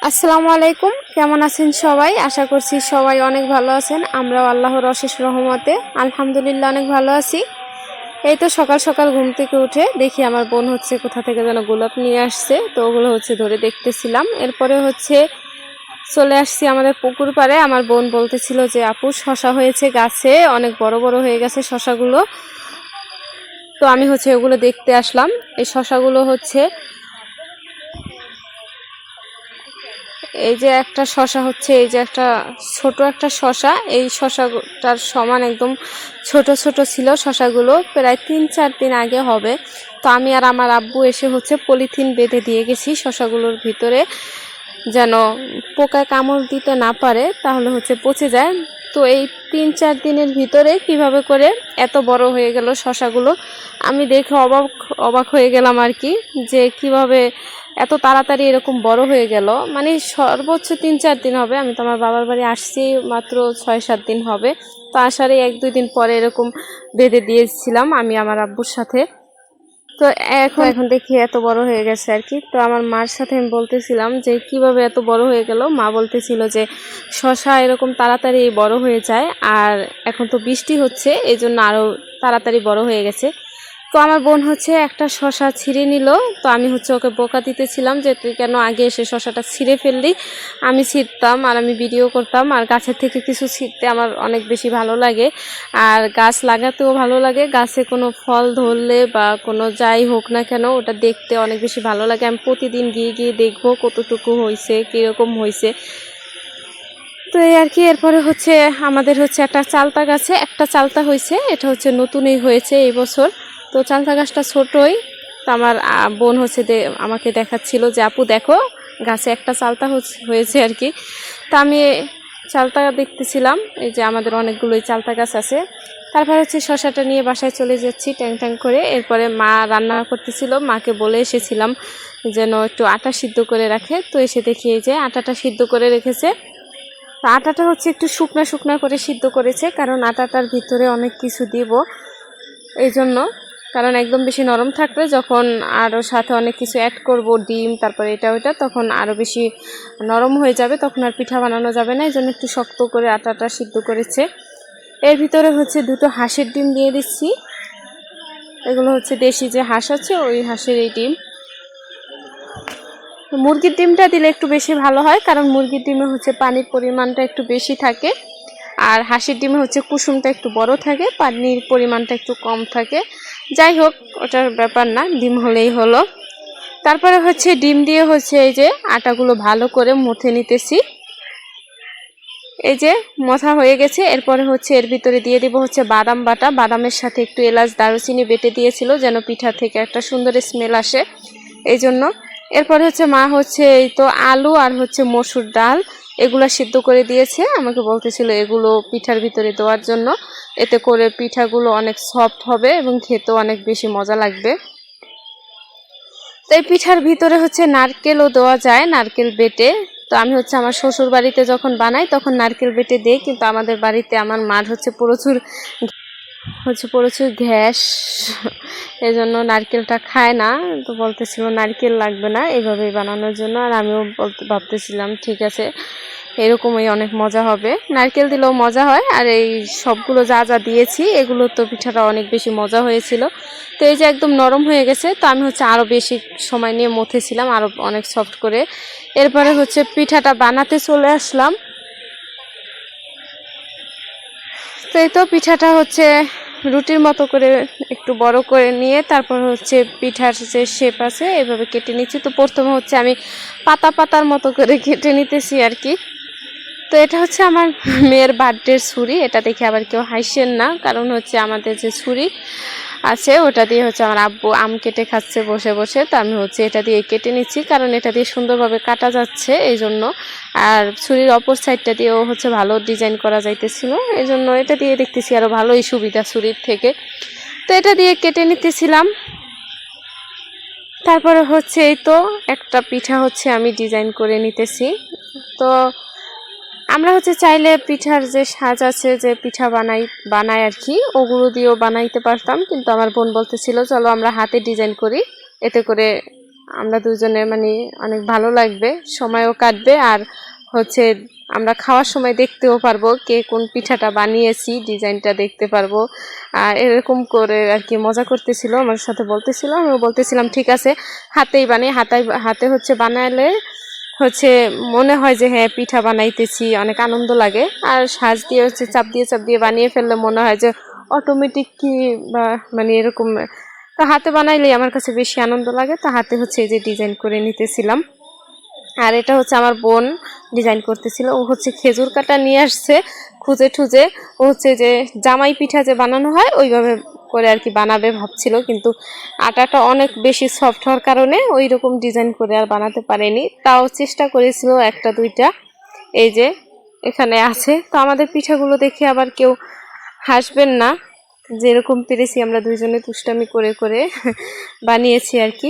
আসসালামু আলাইকুম, কেমন আছেন সবাই? আশা করছি সবাই অনেক ভালো আছেন। আমরাও আল্লাহর অশেষ রহমতে আলহামদুলিল্লাহ অনেক ভালো আছি। এই তো সকাল সকাল ঘুম থেকে উঠে দেখি আমার বোন হচ্ছে কোথা থেকে যেন গোলাপ নিয়ে আসছে, তো ওগুলো হচ্ছে ধরে দেখতেছিলাম। এরপরে হচ্ছে চলে আসছি আমাদের পুকুর পাড়ে। আমার বোন বলতেছিল যে আপু শশা হয়েছে গাছে, অনেক বড় বড় হয়ে গেছে শশাগুলো। তো আমি হচ্ছে ওগুলো দেখতে আসলাম। এই শশাগুলো হচ্ছে এই যে একটা শশা হচ্ছে, এই যে একটা ছোট একটা শশা, এই শশাটার সমান একদম ছোট ছোট ছিল শশাগুলো, প্রায় 3-4 দিন আগে হবে। তো আমি আর আমার আব্বু এসে হচ্ছে পলিথিন বেঁধে দিয়ে গেছি শশাগুলোর ভিতরে, যেন পোকা কামড় দিতে না পারে, তাহলে হচ্ছে পচে যায়। তো এই 3-4 দিনের ভিতরে কিভাবে করে এত বড় হয়ে গেল শশাগুলো, আমি দেখে অবাক অবাক হয়ে গেলাম আর কি, যে কিভাবে এত তাড়াতাড়ি এরকম বড় হয়ে গেল। মানে সর্বোচ্চ 3-4 দিন হবে। আমি তো আমার বাবার বাড়ি আসছি মাত্র 6-7 দিন হবে। তো আসার 1-2 দিন পরে এরকম বেঁধে দিয়েছিলাম আমি আমার আব্বুর সাথে। তো এখন দেখি এত বড় হয়ে গেছে আর কি। তো আমার মার সাথে আমি বলতেছিলাম যে কিভাবে এত বড় হয়ে গেল। মা বলতেছিল যে শশা এরকম তাড়াতাড়ি বড় হয়ে যায়, আর এখন তো বৃষ্টি হচ্ছে এই জন্য আরও তাড়াতাড়ি বড় হয়ে গেছে। তো আমার বোন হচ্ছে একটা শশা ছিঁড়ে নিল। তো আমি হচ্ছে ওকে বকা দিতেছিলাম যে তুই কেন আগে এসে শশাটা ছিঁড়ে ফেললি। আমি ছিঁড়তাম আর আমি ভিডিও করতাম, আর গাছের থেকে কিছু ছিঁড়তে আমার অনেক বেশি ভালো লাগে, আর গাছ লাগাতেও ভালো লাগে। গাছে কোনো ফল ধরলে বা কোনো যাই হোক না কেন ওটা দেখতে অনেক বেশি ভালো লাগে। আমি প্রতিদিন গিয়ে গিয়ে দেখবো কতটুকু হয়েছে, কীরকম হয়েছে। তো এই আর কি। এরপরে হচ্ছে আমাদের হচ্ছে একটা চালতা গাছে একটা চালতা হয়েছে, এটা হচ্ছে নতুনই হয়েছে এই বছর। তো চালতা গাছটা ছোটই। তো আমার বোন হচ্ছে আমাকে দেখাচ্ছিল যে আপু দেখো গাছে একটা চালতা হয়েছে আর কি। তা আমি চালতা দেখতেছিলাম, এই যে আমাদের অনেকগুলোই চালতা গাছ আছে। তারপর হচ্ছে শশাটা নিয়ে বাসায় চলে যাচ্ছি ট্যাং ট্যাং করে। এরপরে মা রান্না করতেছিল, মাকে বলে এসেছিলাম যেন একটু আটা সিদ্ধ করে রাখে। তো এসে দেখি এই যে আটাটা সিদ্ধ করে রেখেছে। তো আটাটা হচ্ছে একটু শুকনা শুকনা করে সিদ্ধ করেছে, কারণ আটাটার ভিতরে অনেক কিছু দিব এই জন্য। কারণ একদম বেশি নরম থাকলে যখন আরও সাথে অনেক কিছু অ্যাড করব, ডিম তারপরে এটা ওইটা, তখন আরও বেশি নরম হয়ে যাবে, তখন আর পিঠা বানানো যাবে না। এই জন্য একটু শক্ত করে আটাটা সিদ্ধ করেছে। এর ভিতরে হচ্ছে 2টো হাঁসের ডিম দিয়ে দিচ্ছি। এগুলো হচ্ছে দেশি যে হাঁস আছে ওই হাঁসের এই ডিম। মুরগির ডিমটা দিলে একটু বেশি ভালো হয়, কারণ মুরগির ডিমে হচ্ছে পানির পরিমাণটা একটু বেশি থাকে, আর হাঁসের ডিমে হচ্ছে কুসুমটা একটু বড় থাকে, পানির পরিমাণটা একটু কম থাকে। যাই হোক ওটার ব্যাপার না, ডিম হলেই হলো। তারপরে হচ্ছে ডিম দিয়ে হচ্ছে এই যে আটাগুলো ভালো করে মথে নিতেছি। এই যে মথা হয়ে গেছে। এরপরে হচ্ছে এর ভিতরে দিয়ে দিব হচ্ছে বাদাম বাটা, বাদামের সাথে একটু এলাচ দারুচিনি বেটে দিয়েছিল যেন পিঠা থেকে একটা সুন্দর স্মেল আসে এই জন্য। এরপরে হচ্ছে মা হচ্ছে এই তো আলু আর হচ্ছে মসুর ডাল এগুলো সিদ্ধ করে দিয়েছে, আমাকে বলতেছিল এগুলো পিঠার ভিতরে দেওয়ার জন্য, এতে করে পিঠাগুলো অনেক সফট হবে এবং খেতেও অনেক বেশি মজা লাগবে। তো এই পিঠার ভিতরে হচ্ছে নারকেলও দেওয়া যায়, নারকেল বেটে। তো আমি হচ্ছে আমার শ্বশুর বাড়িতে যখন বানাই তখন নারকেল বেটে দিই, কিন্তু আমাদের বাড়িতে আমার মার হচ্ছে প্রচুর গ্যাস, এই জন্য নারকেলটা খায় না। তো বলতেছিল নারকেল লাগবে না এইভাবেই বানানোর জন্য, আর আমিও ভাবতেছিলাম ঠিক আছে এরকমই অনেক মজা হবে, নারকেল দিলেও মজা হয়। আর এই সবগুলো যা যা দিয়েছি এগুলো তো পিঠাটা অনেক বেশি মজা হয়েছিল। তো এই যে একদম নরম হয়ে গেছে, তো আমি হচ্ছে আরও বেশি সময় নিয়ে মথেছিলাম আরও অনেক সফট করে। এরপরে হচ্ছে পিঠাটা বানাতে চলে আসলাম। তো এই তো পিঠাটা হচ্ছে রুটির মতো করে একটু বড় করে নিয়ে তারপর হচ্ছে পিঠার যে শেপ আছে এভাবে কেটে নিচ্ছি। তো প্রথমে হচ্ছে আমি পাতার মতো করে কেটে নিতেছি আর কি। তো এটা হচ্ছে আমার মেয়ের বার্থডের ছুরি, এটা দেখে আবার কেউ হাসছেন না, কারণ হচ্ছে আমাদের যে ছুরি আছে ওটা দিয়ে হচ্ছে আমার আব্বু আম কেটে খাচ্ছে বসে বসে। তো আমি হচ্ছে এটা দিয়ে কেটে নিচ্ছি, কারণ এটা দিয়ে সুন্দরভাবে কাটা যাচ্ছে এই জন্য। আর ছুরির অপর সাইডটা দিয়েও হচ্ছে ভালো ডিজাইন করা যাইতেছিল, এই জন্য এটা দিয়ে দেখতেছি আরও ভালোই সুবিধা ছুরির থেকে। তো এটা দিয়ে কেটে নিতেছিলাম। তারপরে হচ্ছে এই তো একটা পিঠা হচ্ছে আমি ডিজাইন করে নিতেছি। তো আমরা হচ্ছে চাইলে পিঠার যে সাজ আছে যে পিঠা বানাই আর কি, ওগুলো দিয়েও বানাইতে পারতাম, কিন্তু আমার বোন বলতেছিল চলো আমরা হাতে ডিজাইন করি, এতে করে আমরা দুজনে মানে অনেক ভালো লাগবে, সময়ও কাটবে, আর হচ্ছে আমরা খাওয়ার সময় দেখতেও পারবো কে কোন পিঠাটা বানিয়েছি, ডিজাইনটা দেখতে পারবো। আর এরকম করে আর কি মজা করতেছিল, আমার সাথে বলতেছিল, আমিও বলতেছিলাম ঠিক আছে হাতেই বানাই, হাতে হচ্ছে বানালে হচ্ছে মনে হয় যে হ্যাঁ পিঠা বানাইতেছি, অনেক আনন্দ লাগে। আর সাজ দিয়ে হচ্ছে চাপ দিয়ে বানিয়ে ফেললে মনে হয় যে অটোমেটিক কি বা মানে এরকম, তো হাতে বানাইলেই আমার কাছে বেশি আনন্দ লাগে। তো হাতে হচ্ছে এই যে ডিজাইন করে নিতেছিলাম। আর এটা হচ্ছে আমার বোন ডিজাইন করতেছিল, ও হচ্ছে খেজুর কাটা নিয়ে আসছে খুঁজে ঠুজে, ও হচ্ছে যে জামাই পিঠা যে বানানো হয় ওইভাবে করে আর কি বানাবে ভাবছিল, কিন্তু আটাটা অনেক বেশি সফট হওয়ার কারণে ওই রকম ডিজাইন করে আর বানাতে পারেনি। তাও চেষ্টা করেছিল একটা দুইটা, এই যে এখানে আছে। তো আমাদের পিঠাগুলো দেখে আবার কেউ হাসবেন না, যেরকম পেরেছি আমরা দুইজনে তুষ্টামি করে করে বানিয়েছি আর কি।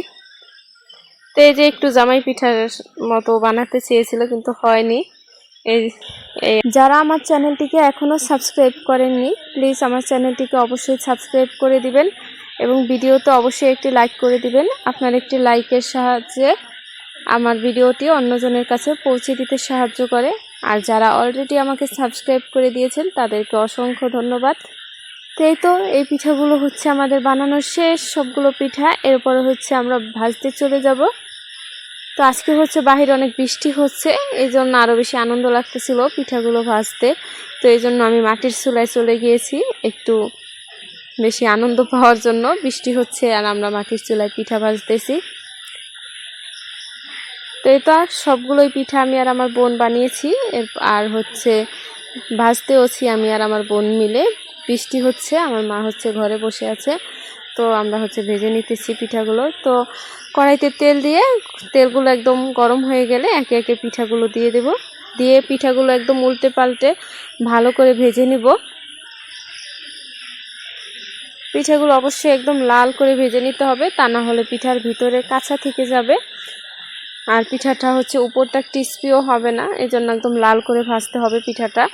তো এই যে একটু জামাই পিঠার মতো বানাতে চেয়েছিল কিন্তু হয়নি। এই যারা আমার চ্যানেলটিকে এখনও সাবস্ক্রাইব করেননি প্লিজ আমার চ্যানেলটিকে অবশ্যই সাবস্ক্রাইব করে দিবেন এবং ভিডিওতে অবশ্যই একটি লাইক করে দিবেন। আপনার একটি লাইকের সাহায্যে আমার ভিডিওটি অন্যজনের কাছে পৌঁছে দিতে সাহায্য করে। আর যারা অলরেডি আমাকে সাবস্ক্রাইব করে দিয়েছেন তাদেরকে অসংখ্য ধন্যবাদ। তো এই পিঠাগুলো হচ্ছে আমাদের বানানোর শেষ সবগুলো পিঠা, এরপরে হচ্ছে আমরা ভাজতে চলে যাব। তো আজকে হচ্ছে বাহিরে অনেক বৃষ্টি হচ্ছে, এই জন্য আরও বেশি আনন্দ লাগতেছিল পিঠাগুলো ভাজতে। তো এই জন্য আমি মাটির চুলায় চলে গিয়েছি একটু বেশি আনন্দ পাওয়ার জন্য। বৃষ্টি হচ্ছে আর আমরা মাটির চুলায় পিঠা ভাজতেছি। তো এই তো সবগুলোই পিঠা আমি আর আমার বোন বানিয়েছি, আর হচ্ছে ভাজতেওছি আমি আর আমার বোন মিলে। বৃষ্টি হচ্ছে, আমার মা হচ্ছে ঘরে বসে আছে, তো আমরা হচ্ছে ভেজে নিতেছি পিঠাগুলো। তো কড়াইতে তেল দিয়ে তেলগুলো একদম গরম হয়ে গেলে একে একে পিঠাগুলো দিয়ে দেব, দিয়ে পিঠাগুলো একদম উল্টে পাল্টে ভালো করে ভেজে নিব। পিঠাগুলো অবশ্যই একদম লাল করে ভেজে নিতে হবে, তা না হলে পিঠার ভিতরে কাঁচা থেকে যাবে আর পিঠাটা হচ্ছে উপরটা ক্রিস্পিও হবে না, এজন্য একদম লাল করে ভাজতে হবে পিঠাটা।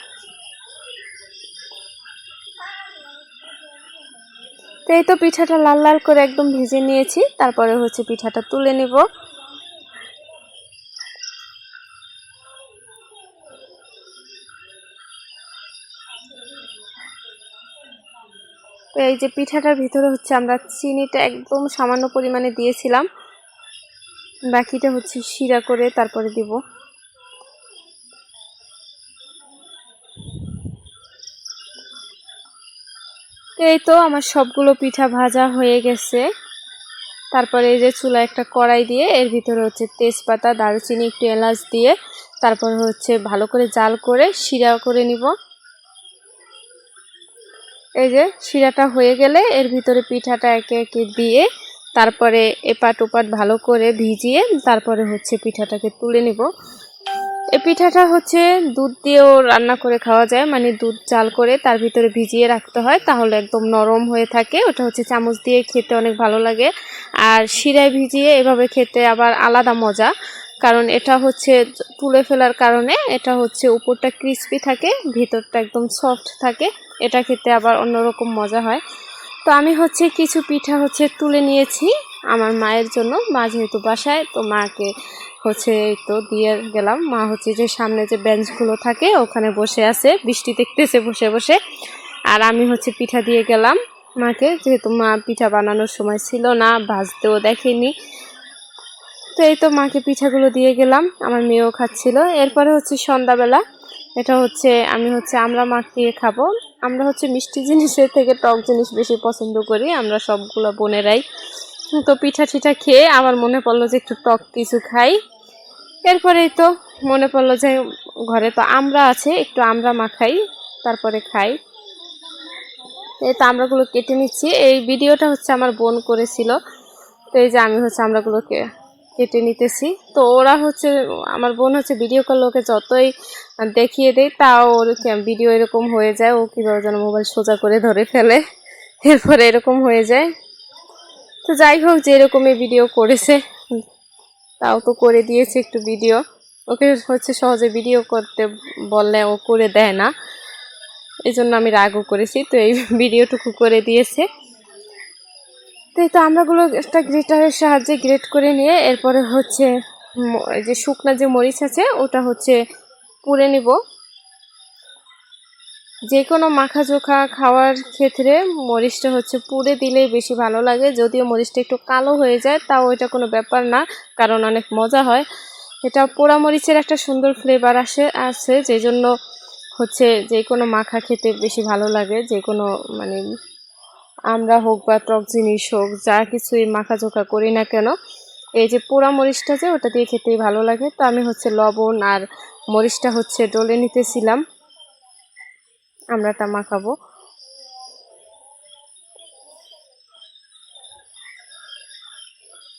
তো এই তো পিঠাটা লাল লাল করে একদম ভেজে নিয়েছি, তারপরে হচ্ছে পিঠাটা তুলে নেব। তো এই যে পিঠাটার ভিতরে হচ্ছে আমরা চিনিটা একদম সামান্য পরিমাণে দিয়েছিলাম, বাকিটা হচ্ছে শিরা করে তারপরে দিব। এই তো আমার সবগুলো পিঠা ভাজা হয়ে গেছে। তারপরে এই যে চুলায় একটা কড়াই দিয়ে এর ভিতরে হচ্ছে তেজপাতা, দারুচিনি, একটু এলাচ দিয়ে তারপর হচ্ছে ভালো করে জাল করে শিরা করে নিব। এই যে শিরাটা হয়ে গেলে এর ভিতরে পিঠাটা একে একে দিয়ে তারপরে এপাট ওপাট ভালো করে ভিজিয়ে তারপরে হচ্ছে পিঠাটাকে তুলে নিব। এই পিঠাটা হচ্ছে দুধ দিয়েও রান্না করে খাওয়া যায়, মানে দুধ জাল করে তার ভিতরে ভিজিয়ে রাখতে হয়, তাহলে একদম নরম হয়ে থাকে। ওটা হচ্ছে চামচ দিয়ে খেতে অনেক ভালো লাগে। আর শিরায় ভিজিয়ে এভাবে খেতে আবার আলাদা মজা, কারণ এটা হচ্ছে তুলে ফেলার কারণে এটা হচ্ছে উপরটা ক্রিস্পি থাকে, ভিতরটা একদম সফট থাকে, এটা খেতে আবার অন্যরকম মজা হয়। তো আমি হচ্ছে কিছু পিঠা হচ্ছে তুলে নিয়েছি আমার মায়ের জন্য, মা যেহেতু বাসায়, তো মাকে হচ্ছে তো দিয়ে গেলাম। মা হচ্ছে যে সামনে যে বেঞ্চগুলো থাকে ওখানে বসে আছে, বৃষ্টি দেখতেছে বসে বসে। আর আমি হচ্ছে পিঠা দিয়ে গেলাম মাকে, যেহেতু মা পিঠা বানানোর সময় ছিল না, ভাজতেও দেখেনি। তো এই তো মাকে পিঠাগুলো দিয়ে গেলাম, আমার মেয়েও খাচ্ছিল। এরপরে হচ্ছে সন্ধ্যাবেলা, এটা হচ্ছে আমি হচ্ছে আমরা মাখিয়ে খাবো। আমরা হচ্ছে মিষ্টি জিনিসের থেকে টক জিনিস বেশি পছন্দ করি আমরা সবগুলো বোনেরাই। তো পিঠা টিঠা খেয়ে আমার মনে পড়লো যে একটু টক কিছু খাই। এরপরেই তো মনে পড়লো যে ঘরে তো আমরা আছে, একটু আমরা মাখাই তারপরে খাই। এই তো আমরাগুলো কেটে নিচ্ছি, এই ভিডিওটা হচ্ছে আমার বোন করেছিল। তো এই যে আমি হচ্ছে আমরাগুলোকে কেটে নিতেছি। তো ওরা হচ্ছে আমার বোন হচ্ছে ভিডিও করলে ওকে যতই দেখিয়ে দেয় তাও ওর ভিডিও এরকম হয়ে যায়, ও কীভাবে যেন মোবাইল সোজা করে ধরে ফেলে, এরপরে এরকম হয়ে যায়। তো যাই হোক, যেরকমই ভিডিও করেছে তাও তো করে দিয়েছে একটু ভিডিও। ওকে হচ্ছে সহজে ভিডিও করতে বললে ও করে দেয় না, এই জন্য আমি রাগও করেছি, তো এই ভিডিওটুকু করে দিয়েছে। তো আমরাগুলো একটা গ্রেটারের সাহায্যে গ্রেট করে নিয়ে এরপরে হচ্ছে এই যে শুকনা যে মরিচ আছে ওটা হচ্ছে পুড়ে নিব। যে কোনো মাখা চোখা খাওয়ার ক্ষেত্রে মরিচটা হচ্ছে পুড়ে দিলেই বেশি ভালো লাগে। যদিও মরিচটা একটু কালো হয়ে যায় তাও এটা কোনো ব্যাপার না, কারণ অনেক মজা হয়। এটা পোড়া মরিচের একটা সুন্দর ফ্লেভার আছে যেই জন্য হচ্ছে যে কোনো মাখা খেতে বেশি ভালো লাগে। যে কোনো মানে আমরা হোক বা টক জিনিস হোক যা কিছুই মাখা চোখা করি না কেন, এই যে পোড়া মরিচটা যে ওটা দিয়ে খেতেই ভালো লাগে। তো আমি হচ্ছে লবণ আর মরিচটা হচ্ছে ডলে নিতেছিলাম, আমরাটা মাখাবো।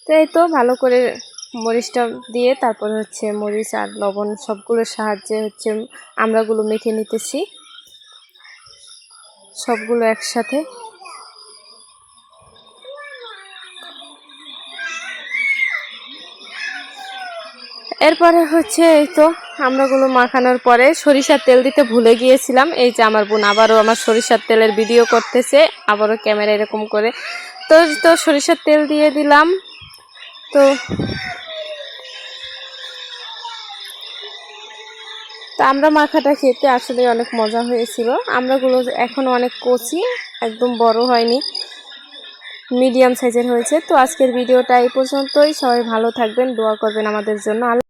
তো এই তো ভালো করে মরিচটা দিয়ে তারপর হচ্ছে মরিচ আর লবণ সবগুলোর সাহায্যে হচ্ছে আমড়াগুলো মেখে নিতেছি সবগুলো একসাথে। এরপরে হচ্ছে এই তো আমড়াগুলো মাখানোর পরে সরিষার তেল দিতে ভুলে গিয়েছিলাম। এই যে আমার বোন আবারও আমার সরিষার তেলের ভিডিও করতেছে, আবারও ক্যামেরা এরকম করে। তো সরিষার তেল দিয়ে দিলাম। তো আমরা মাখাটা খেতে আসলে অনেক মজা হয়েছিল। আমড়াগুলো এখনো অনেক কচি, একদম বড় হয়নি, মিডিয়াম সাইজের হয়েছে। তো আজকের ভিডিওটা এই পর্যন্তই। সবাই ভালো থাকবেন, দোয়া করবেন আমাদের জন্য।